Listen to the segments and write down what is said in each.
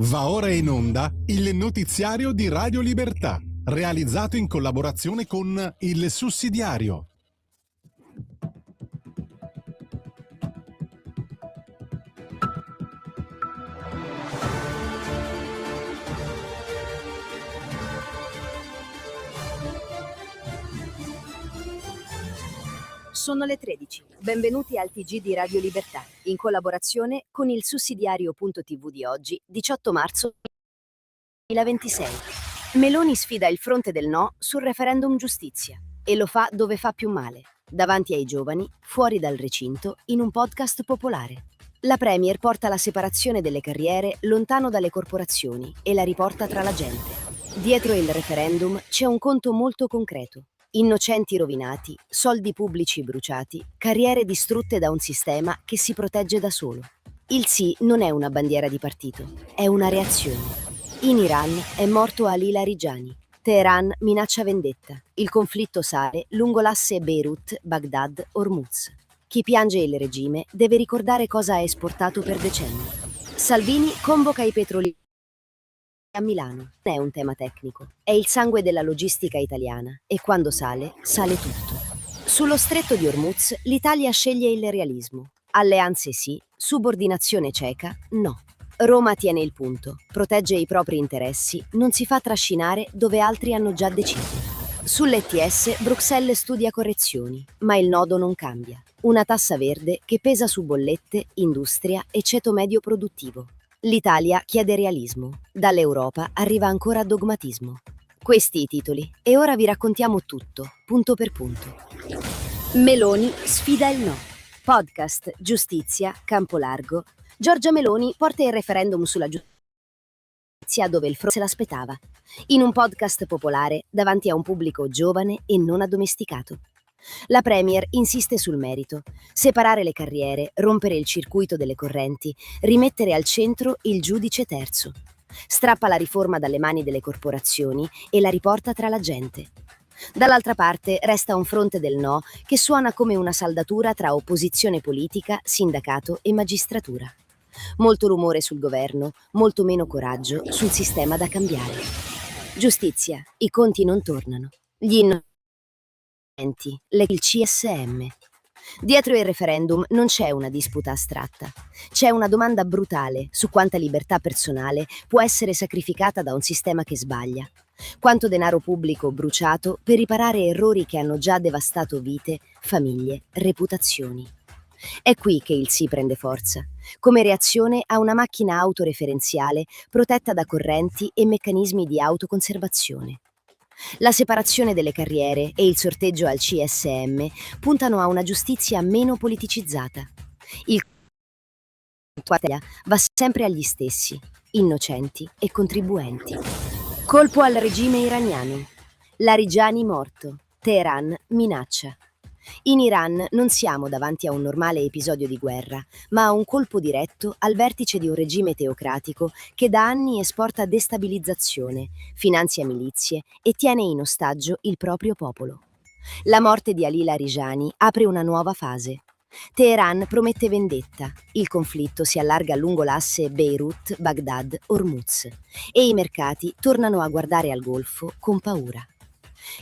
Va ora in onda il notiziario di Radio Libertà, realizzato in collaborazione con Il Sussidiario. Sono le 13. Benvenuti al TG di Radio Libertà, in collaborazione con il sussidiario.tv di oggi, 18 marzo 2026. Meloni sfida il fronte del no sul referendum giustizia e lo fa dove fa più male, davanti ai giovani, fuori dal recinto, in un podcast popolare. La Premier porta la separazione delle carriere lontano dalle corporazioni e la riporta tra la gente. Dietro il referendum c'è un conto molto concreto. Innocenti rovinati, soldi pubblici bruciati, carriere distrutte da un sistema che si protegge da solo. Il sì non è una bandiera di partito, è una reazione. In Iran è morto Ali Larijani. Teheran minaccia vendetta. Il conflitto sale lungo l'asse Beirut-Baghdad-Hormuz. Chi piange il regime deve ricordare cosa ha esportato per decenni. Salvini convoca i petrolieri a Milano. Non è un tema tecnico, è il sangue della logistica italiana e quando sale, sale tutto. Sullo stretto di Hormuz l'Italia sceglie il realismo. Alleanze sì, subordinazione cieca no. Roma tiene il punto, protegge i propri interessi, non si fa trascinare dove altri hanno già deciso. Sull'ETS Bruxelles studia correzioni, ma il nodo non cambia. Una tassa verde che pesa su bollette, industria e ceto medio produttivo. L'Italia chiede realismo, dall'Europa arriva ancora dogmatismo. Questi i titoli e ora vi raccontiamo tutto, punto per punto. Meloni sfida il no. Podcast, giustizia, campo largo. Giorgia Meloni porta il referendum sulla giustizia dove il fronte se l'aspettava. In un podcast popolare davanti a un pubblico giovane e non addomesticato. La Premier insiste sul merito, separare le carriere, rompere il circuito delle correnti, rimettere al centro il giudice terzo. Strappa la riforma dalle mani delle corporazioni e la riporta tra la gente. Dall'altra parte resta un fronte del no che suona come una saldatura tra opposizione politica, sindacato e magistratura. Molto rumore sul governo, molto meno coraggio sul sistema da cambiare. Giustizia, i conti non tornano. Gli il CSM. Dietro il referendum non c'è una disputa astratta, c'è una domanda brutale su quanta libertà personale può essere sacrificata da un sistema che sbaglia, quanto denaro pubblico bruciato per riparare errori che hanno già devastato vite, famiglie, reputazioni. È qui che il sì prende forza, come reazione a una macchina autoreferenziale protetta da correnti e meccanismi di autoconservazione. La separazione delle carriere e il sorteggio al CSM puntano a una giustizia meno politicizzata. Il va sempre agli stessi, innocenti e contribuenti. Colpo al regime iraniano. Larijani morto. Teheran minaccia. In Iran non siamo davanti a un normale episodio di guerra, ma a un colpo diretto al vertice di un regime teocratico che da anni esporta destabilizzazione, finanzia milizie e tiene in ostaggio il proprio popolo. La morte di Ali Larijani apre una nuova fase. Teheran promette vendetta, il conflitto si allarga lungo l'asse Beirut-Baghdad-Hormuz e i mercati tornano a guardare al Golfo con paura.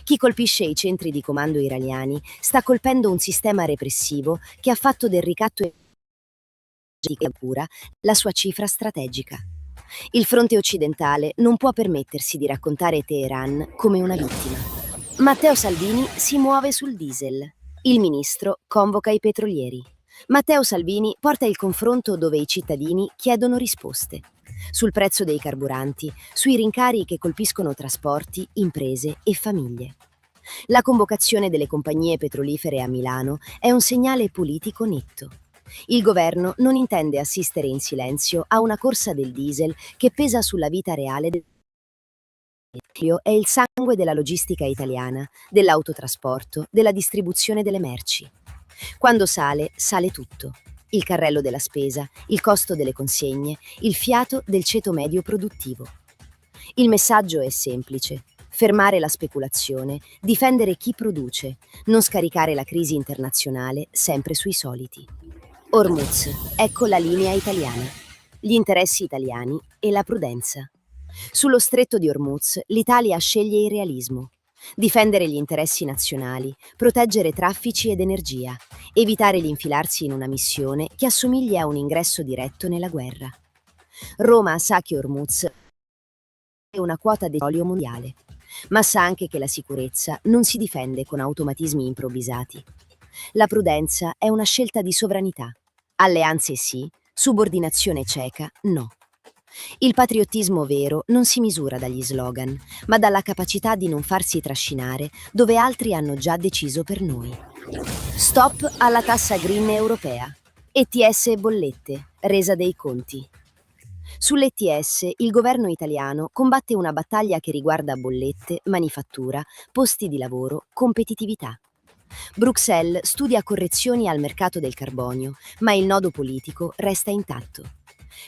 Chi colpisce i centri di comando iraniani sta colpendo un sistema repressivo che ha fatto del ricatto e cura la sua cifra strategica. Il fronte occidentale non può permettersi di raccontare Teheran come una vittima. Matteo Salvini si muove sul diesel. Il ministro convoca i petrolieri. Matteo Salvini porta il confronto dove i cittadini chiedono risposte. Sul prezzo dei carburanti, sui rincari che colpiscono trasporti, imprese e famiglie. La convocazione delle compagnie petrolifere a Milano è un segnale politico netto. Il governo non intende assistere in silenzio a una corsa del diesel che pesa sulla vita reale del è il sangue della logistica italiana, dell'autotrasporto, della distribuzione delle merci. Quando sale, sale tutto. Il carrello della spesa, il costo delle consegne, il fiato del ceto medio produttivo. Il messaggio è semplice: fermare la speculazione, difendere chi produce, non scaricare la crisi internazionale sempre sui soliti. Hormuz, ecco la linea italiana. Gli interessi italiani e la prudenza. Sullo stretto di Hormuz l'Italia sceglie il realismo. Difendere gli interessi nazionali, proteggere traffici ed energia, evitare di infilarsi in una missione che assomiglia a un ingresso diretto nella guerra. Roma sa che Hormuz è una quota di petrolio mondiale, ma sa anche che la sicurezza non si difende con automatismi improvvisati. La prudenza è una scelta di sovranità. Alleanze sì, subordinazione cieca no. Il patriottismo vero non si misura dagli slogan, ma dalla capacità di non farsi trascinare dove altri hanno già deciso per noi. Stop alla tassa green europea. ETS e bollette, resa dei conti. Sull'ETS il governo italiano combatte una battaglia che riguarda bollette, manifattura, posti di lavoro, competitività. Bruxelles studia correzioni al mercato del carbonio, ma il nodo politico resta intatto.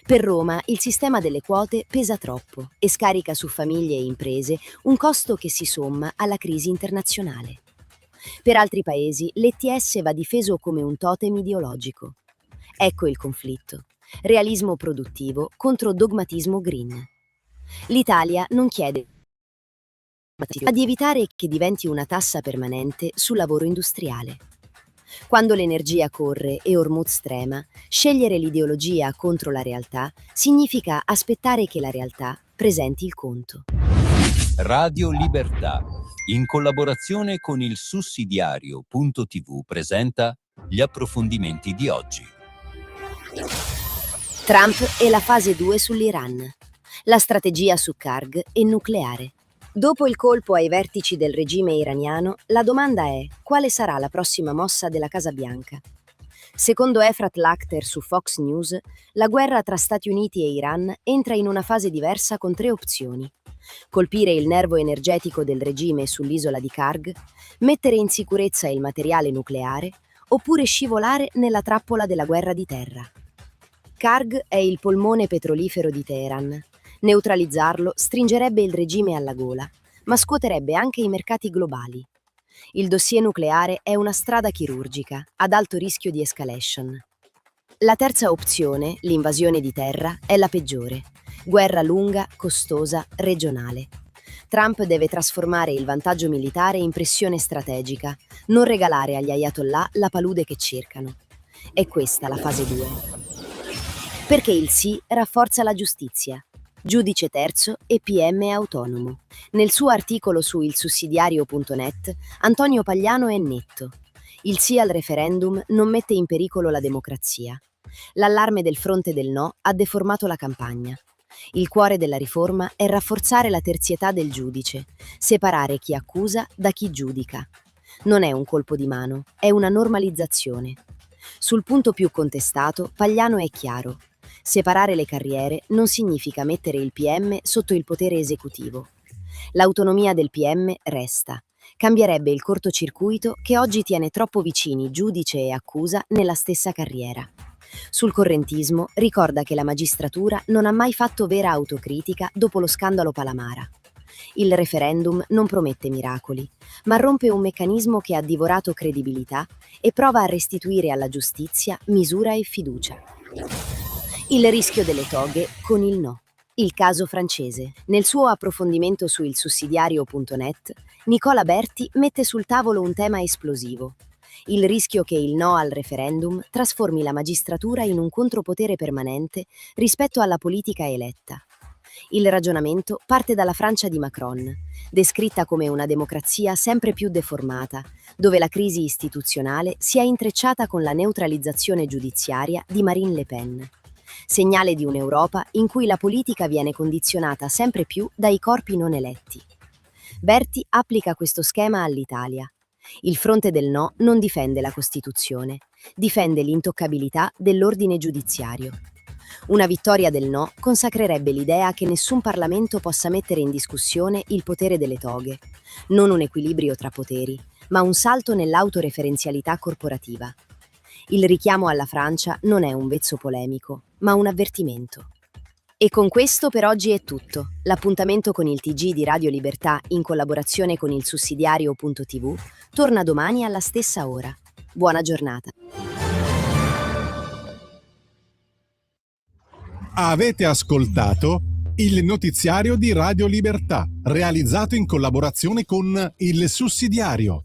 Per Roma il sistema delle quote pesa troppo e scarica su famiglie e imprese un costo che si somma alla crisi internazionale. Per altri paesi l'ETS va difeso come un totem ideologico. Ecco il conflitto. Realismo produttivo contro dogmatismo green. L'Italia non chiede ma di evitare che diventi una tassa permanente sul lavoro industriale. Quando l'energia corre e Hormuz trema, scegliere l'ideologia contro la realtà significa aspettare che la realtà presenti il conto. Radio Libertà, in collaborazione con il sussidiario.tv presenta gli approfondimenti di oggi. Trump e la fase 2 sull'Iran. La strategia su Karg e nucleare. Dopo il colpo ai vertici del regime iraniano, la domanda è: quale sarà la prossima mossa della Casa Bianca? Secondo Efrat Lakhter su Fox News, la guerra tra Stati Uniti e Iran entra in una fase diversa con 3 opzioni. Colpire il nervo energetico del regime sull'isola di Karg, mettere in sicurezza il materiale nucleare, oppure scivolare nella trappola della guerra di terra. Karg è il polmone petrolifero di Teheran. Neutralizzarlo stringerebbe il regime alla gola, ma scuoterebbe anche i mercati globali. Il dossier nucleare è una strada chirurgica, ad alto rischio di escalation. La terza opzione, l'invasione di terra, è la peggiore. Guerra lunga, costosa, regionale. Trump deve trasformare il vantaggio militare in pressione strategica, non regalare agli ayatollah la palude che cercano. È questa la fase 2. Perché il sì rafforza la giustizia. Giudice terzo e PM autonomo. Nel suo articolo su ilsussidiario.net, Antonio Pagliano è netto. Il sì al referendum non mette in pericolo la democrazia. L'allarme del fronte del no ha deformato la campagna. Il cuore della riforma è rafforzare la terzietà del giudice, separare chi accusa da chi giudica. Non è un colpo di mano, è una normalizzazione. Sul punto più contestato, Pagliano è chiaro. Separare le carriere non significa mettere il PM sotto il potere esecutivo. L'autonomia del PM resta. Cambierebbe il cortocircuito che oggi tiene troppo vicini giudice e accusa nella stessa carriera. Sul correntismo ricorda che la magistratura non ha mai fatto vera autocritica dopo lo scandalo Palamara. Il referendum non promette miracoli, ma rompe un meccanismo che ha divorato credibilità e prova a restituire alla giustizia misura e fiducia. Il rischio delle toghe con il no. Il caso francese. Nel suo approfondimento su ilsussidiario.net, Nicola Berti mette sul tavolo un tema esplosivo. Il rischio che il no al referendum trasformi la magistratura in un contropotere permanente rispetto alla politica eletta. Il ragionamento parte dalla Francia di Macron, descritta come una democrazia sempre più deformata, dove la crisi istituzionale si è intrecciata con la neutralizzazione giudiziaria di Marine Le Pen. Segnale di un'Europa in cui la politica viene condizionata sempre più dai corpi non eletti. Berti applica questo schema all'Italia. Il fronte del no non difende la Costituzione, difende l'intoccabilità dell'ordine giudiziario. Una vittoria del no consacrerebbe l'idea che nessun Parlamento possa mettere in discussione il potere delle toghe, non un equilibrio tra poteri, ma un salto nell'autoreferenzialità corporativa. Il richiamo alla Francia non è un vezzo polemico, ma un avvertimento. E con questo per oggi è tutto. L'appuntamento con il TG di Radio Libertà in collaborazione con il sussidiario.tv torna domani alla stessa ora. Buona giornata. Avete ascoltato il notiziario di Radio Libertà, realizzato in collaborazione con Il Sussidiario.